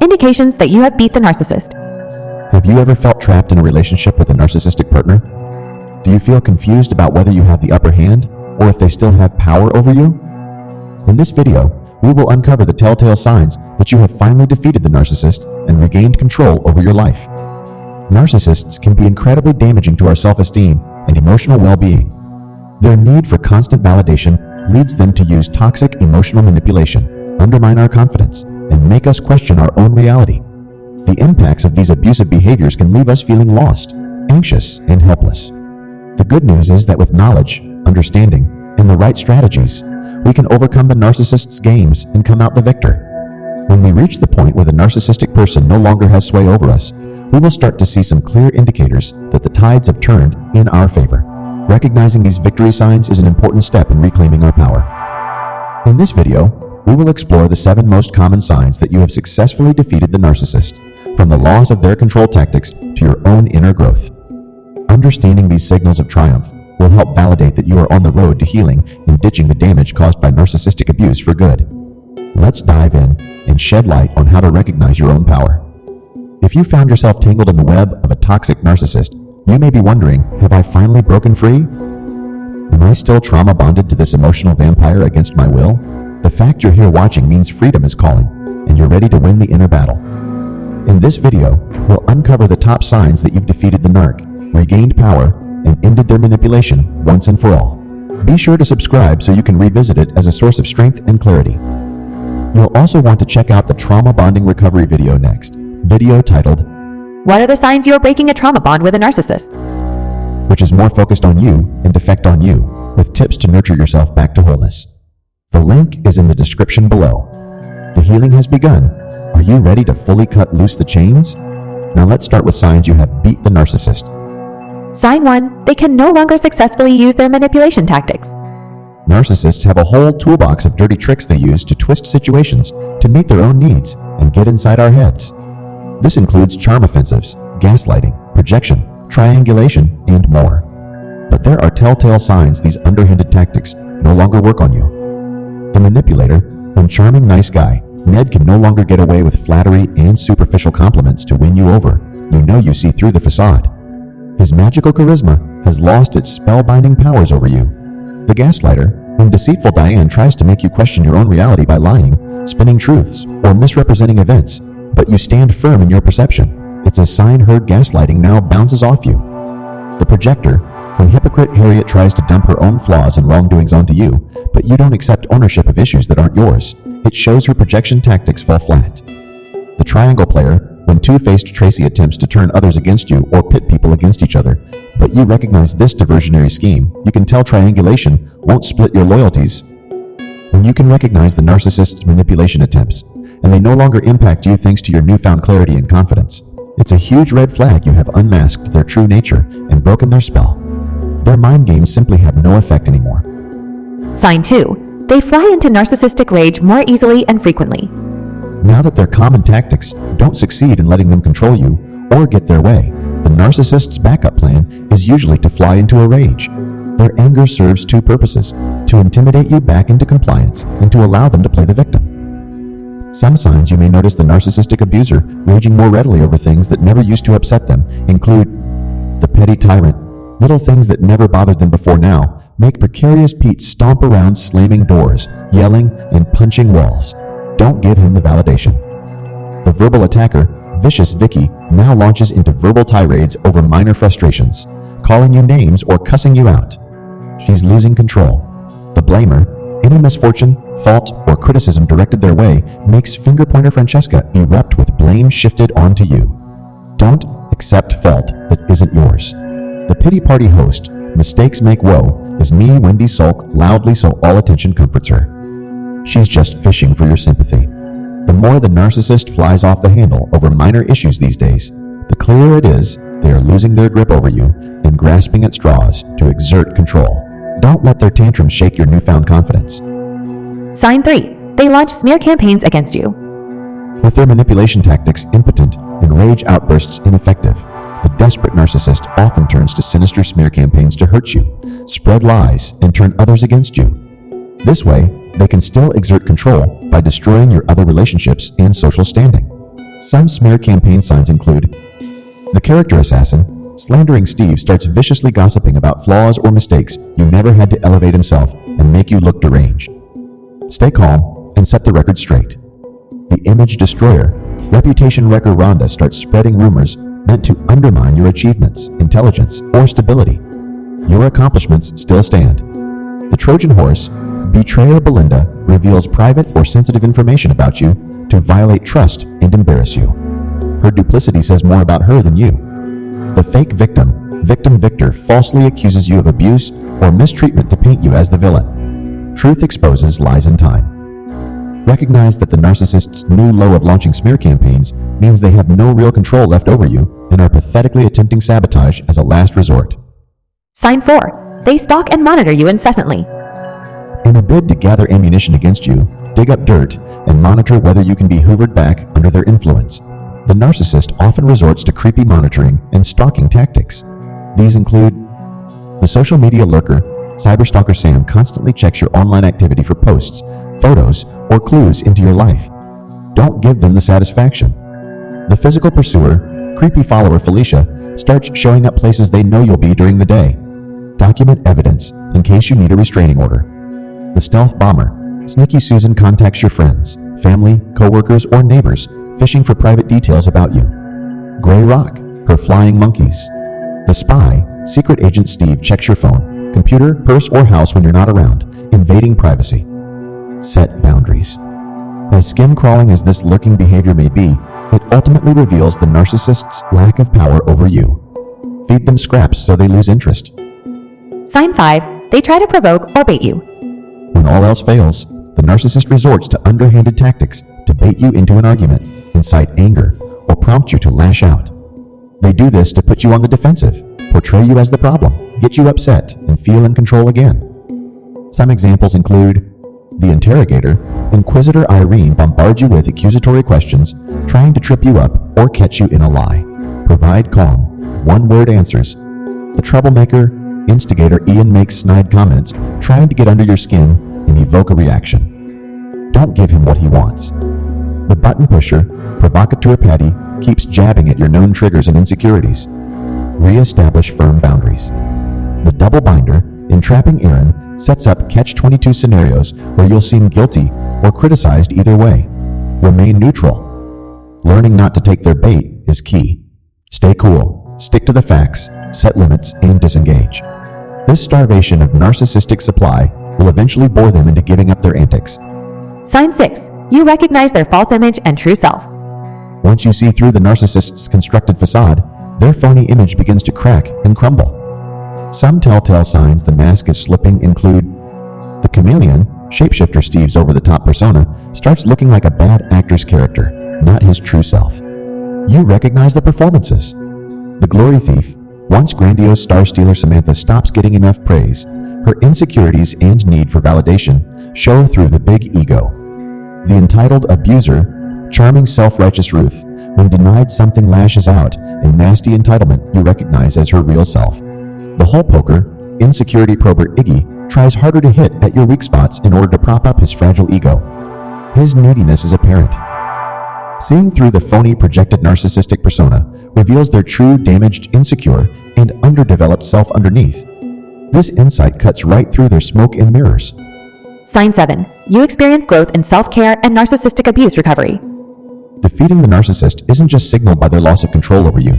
Indications that you have beat the narcissist. Have you ever felt trapped in a relationship with a narcissistic partner? Do you feel confused about whether you have the upper hand or if they still have power over you? In this video, we will uncover the telltale signs that you have finally defeated the narcissist and regained control over your life. Narcissists can be incredibly damaging to our self-esteem and emotional well-being. Their need for constant validation leads them to use toxic emotional manipulation, undermine our confidence, and make us question our own reality. The impacts of these abusive behaviors can leave us feeling lost, anxious, and helpless. The good news is that with knowledge, understanding, and the right strategies, we can overcome the narcissist's games and come out the victor. When we reach the point where the narcissistic person no longer has sway over us, we will start to see some clear indicators that the tides have turned in our favor. Recognizing these victory signs is an important step in reclaiming our power. In this video, we will explore the 7 most common signs that you have successfully defeated the narcissist, from the laws of their control tactics to your own inner growth. Understanding these signals of triumph will help validate that you are on the road to healing and ditching the damage caused by narcissistic abuse for good. Let's dive in and shed light on how to recognize your own power. If you found yourself tangled in the web of a toxic narcissist, you may be wondering, have I finally broken free? Am I still trauma bonded to this emotional vampire against my will? The fact you're here watching means freedom is calling, and you're ready to win the inner battle. In this video, we'll uncover the top signs that you've defeated the narc, regained power, and ended their manipulation once and for all. Be sure to subscribe so you can revisit it as a source of strength and clarity. You'll also want to check out the trauma bonding recovery video next, video titled, What are the signs you are breaking a trauma bond with a narcissist? which is more focused on you and effect on you, with tips to nurture yourself back to wholeness. The link is in the description below. The healing has begun. Are you ready to fully cut loose the chains? Now let's start with signs you have beat the narcissist. Sign 1. They can no longer successfully use their manipulation tactics. Narcissists have a whole toolbox of dirty tricks they use to twist situations to meet their own needs and get inside our heads. This includes charm offensives, gaslighting, projection, triangulation, and more. But there are telltale signs these underhanded tactics no longer work on you. The manipulator, when charming nice guy, Ned can no longer get away with flattery and superficial compliments to win you over. You know you see through the facade. His magical charisma has lost its spellbinding powers over you. The gaslighter, when deceitful Diane tries to make you question your own reality by lying, spinning truths, or misrepresenting events, but you stand firm in your perception, it's a sign her gaslighting now bounces off you. The projector, when hypocrite Harriet tries to dump her own flaws and wrongdoings onto you, but you don't accept ownership of issues that aren't yours, it shows her projection tactics fall flat. The triangle player, when two-faced Tracy attempts to turn others against you or pit people against each other, but you recognize this diversionary scheme, you can tell triangulation won't split your loyalties. When you can recognize the narcissist's manipulation attempts, and they no longer impact you thanks to your newfound clarity and confidence, it's a huge red flag you have unmasked their true nature and broken their spell. Their mind games simply have no effect anymore. Sign 2. They fly into narcissistic rage more easily and frequently. Now that their common tactics don't succeed in letting them control you or get their way, the narcissist's backup plan is usually to fly into a rage. Their anger serves 2 purposes: to intimidate you back into compliance and to allow them to play the victim. Some signs you may notice the narcissistic abuser raging more readily over things that never used to upset them include the petty tyrant. Little things that never bothered them before now make precarious Pete stomp around slamming doors, yelling, and punching walls. Don't give him the validation. The verbal attacker, vicious Vicky, now launches into verbal tirades over minor frustrations, calling you names or cussing you out. She's losing control. The blamer, any misfortune, fault, or criticism directed their way makes finger-pointer Francesca erupt with blame shifted onto you. Don't accept fault that isn't yours. The pity party host, mistakes make woe, is me, Wendy Sulk, loudly so all attention comforts her. She's just fishing for your sympathy. The more the narcissist flies off the handle over minor issues these days, the clearer it is they are losing their grip over you and grasping at straws to exert control. Don't let their tantrums shake your newfound confidence. Sign 3. They launch smear campaigns against you. With their manipulation tactics impotent and rage outbursts ineffective, the desperate narcissist often turns to sinister smear campaigns to hurt you, spread lies, and turn others against you. This way, they can still exert control by destroying your other relationships and social standing. Some smear campaign signs include the character assassin. Slandering Steve starts viciously gossiping about flaws or mistakes you never had to elevate himself and make you look deranged. Stay calm and set the record straight. The image destroyer. Reputation wrecker Rhonda starts spreading rumors meant to undermine your achievements, intelligence, or stability. Your accomplishments still stand. The Trojan horse. Betrayer Belinda reveals private or sensitive information about you to violate trust and embarrass you. Her duplicity says more about her than you. The fake victim. Victim Victor falsely accuses you of abuse or mistreatment to paint you as the villain. Truth exposes lies in time. Recognize that the narcissist's new low of launching smear campaigns means they have no real control left over you and are pathetically attempting sabotage as a last resort. Sign 4. They stalk and monitor you incessantly. In a bid to gather ammunition against you, dig up dirt and monitor whether you can be hoovered back under their influence. The narcissist often resorts to creepy monitoring and stalking tactics. These include the social media lurker. Cyberstalker Sam constantly checks your online activity for posts, photos, or clues into your life. Don't give them the satisfaction. The physical pursuer. Creepy follower Felicia starts showing up places they know you'll be during the day. Document evidence in case you need a restraining order. The stealth bomber. Sneaky Susan contacts your friends, family, coworkers, or neighbors, fishing for private details about you. Gray Rock. Her flying monkeys. The spy. Secret agent Steve checks your phone, computer, purse, or house when you're not around, invading privacy. Set boundaries. As skin-crawling as this lurking behavior may be, it ultimately reveals the narcissist's lack of power over you. Feed them scraps so they lose interest. Sign 5. They try to provoke or bait you. When all else fails, the narcissist resorts to underhanded tactics to bait you into an argument, incite anger, or prompt you to lash out. They do this to put you on the defensive, portray you as the problem, get you upset, and feel in control again. Some examples include the interrogator. Inquisitor Irene bombards you with accusatory questions, trying to trip you up or catch you in a lie. Provide calm, one-word answers. The troublemaker. Instigator Ian makes snide comments, trying to get under your skin and evoke a reaction. Don't give him what he wants. The button pusher. Provocateur Patty keeps jabbing at your known triggers and insecurities. Re-establish firm boundaries. The double binder. Entrapping Aaron sets up catch-22 scenarios where you'll seem guilty or criticized either way. Remain neutral. Learning not to take their bait is key. Stay cool, stick to the facts, set limits, and disengage. This starvation of narcissistic supply will eventually bore them into giving up their antics. Sign 6. You recognize their false image and true self. Once you see through the narcissist's constructed facade, their phony image begins to crack and crumble. Some telltale signs the mask is slipping include the chameleon. Shapeshifter Steve's over-the-top persona starts looking like a bad actor's character, not his true self. You recognize the performances. The glory thief. Once grandiose star stealer Samantha stops getting enough praise, her insecurities and need for validation show through the big ego. The entitled abuser. Charming self-righteous Ruth, when denied something, lashes out in nasty entitlement you recognize as her real self. The hole poker. Insecurity prober Iggy tries harder to hit at your weak spots in order to prop up his fragile ego. His neediness is apparent. Seeing through the phony projected narcissistic persona reveals their true damaged, insecure, and underdeveloped self underneath. This insight cuts right through their smoke and mirrors. Sign 7. You experience growth in self-care and narcissistic abuse recovery. Defeating the narcissist isn't just signaled by their loss of control over you.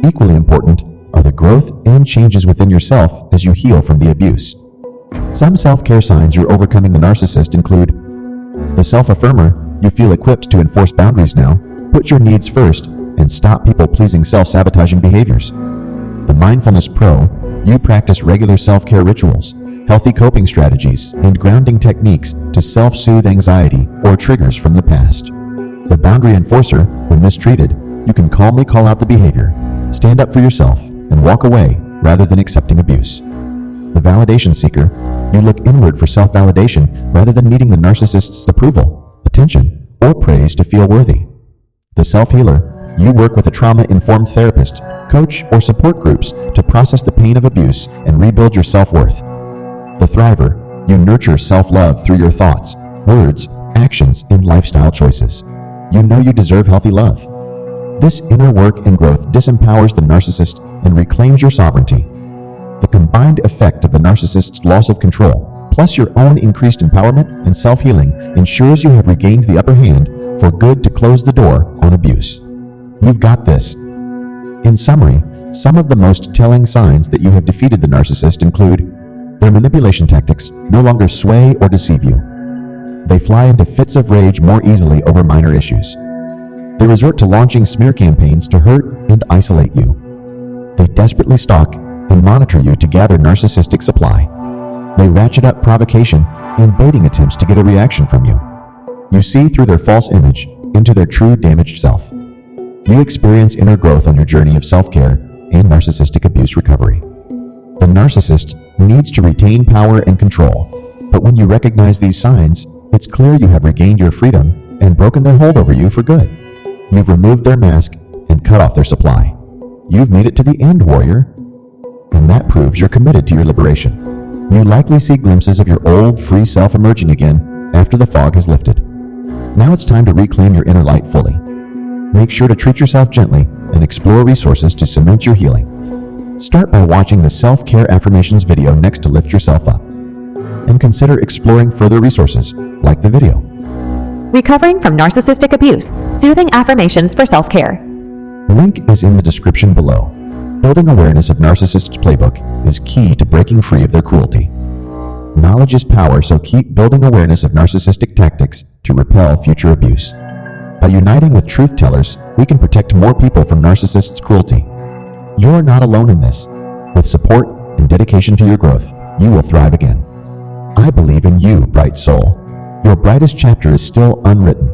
Equally important are the growth and changes within yourself as you heal from the abuse. Some self-care signs you're overcoming the narcissist include the self-affirmer. You feel equipped to enforce boundaries now, put your needs first, and stop people-pleasing self-sabotaging behaviors. The mindfulness pro. You practice regular self-care rituals, healthy coping strategies, and grounding techniques to self-soothe anxiety or triggers from the past. The boundary enforcer. When mistreated, you can calmly call out the behavior, stand up for yourself, and walk away rather than accepting abuse. The validation seeker. You look inward for self-validation rather than needing the narcissist's approval, attention, or praise to feel worthy. The self-healer. You work with a trauma-informed therapist, coach, or support groups to process the pain of abuse and rebuild your self-worth. The thriver. You nurture self-love through your thoughts, words, actions, and lifestyle choices. you know you deserve healthy love. This inner work and growth disempowers the narcissist and reclaims your sovereignty. The combined effect of the narcissist's loss of control, plus your own increased empowerment and self-healing, ensures you have regained the upper hand for good to close the door on abuse. You've got this. In summary, some of the most telling signs that you have defeated the narcissist include their manipulation tactics no longer sway or deceive you. They fly into fits of rage more easily over minor issues. They resort to launching smear campaigns to hurt and isolate you. They desperately stalk and monitor you to gather narcissistic supply. They ratchet up provocation and baiting attempts to get a reaction from you. You see through their false image into their true damaged self. You experience inner growth on your journey of self-care and narcissistic abuse recovery. The narcissist needs to retain power and control, but when you recognize these signs, it's clear you have regained your freedom and broken their hold over you for good. You've removed their mask and cut off their supply. You've made it to the end, warrior, and that proves you're committed to your liberation. You likely see glimpses of your old, free self emerging again after the fog has lifted. Now it's time to reclaim your inner light fully. Make sure to treat yourself gently and explore resources to cement your healing. Start by watching the self-care affirmations video next to lift yourself up. And consider exploring further resources like the video. Recovering from narcissistic abuse, soothing affirmations for self-care. Link is in the description below. Building awareness of Narcissist's playbook is key to breaking free of their cruelty. Knowledge is power, so keep building awareness of narcissistic tactics to repel future abuse. By uniting with truth tellers, we can protect more people from narcissists' cruelty. You're not alone in this. With support and dedication to your growth, you will thrive again. I believe in you, bright soul. Your brightest chapter is still unwritten.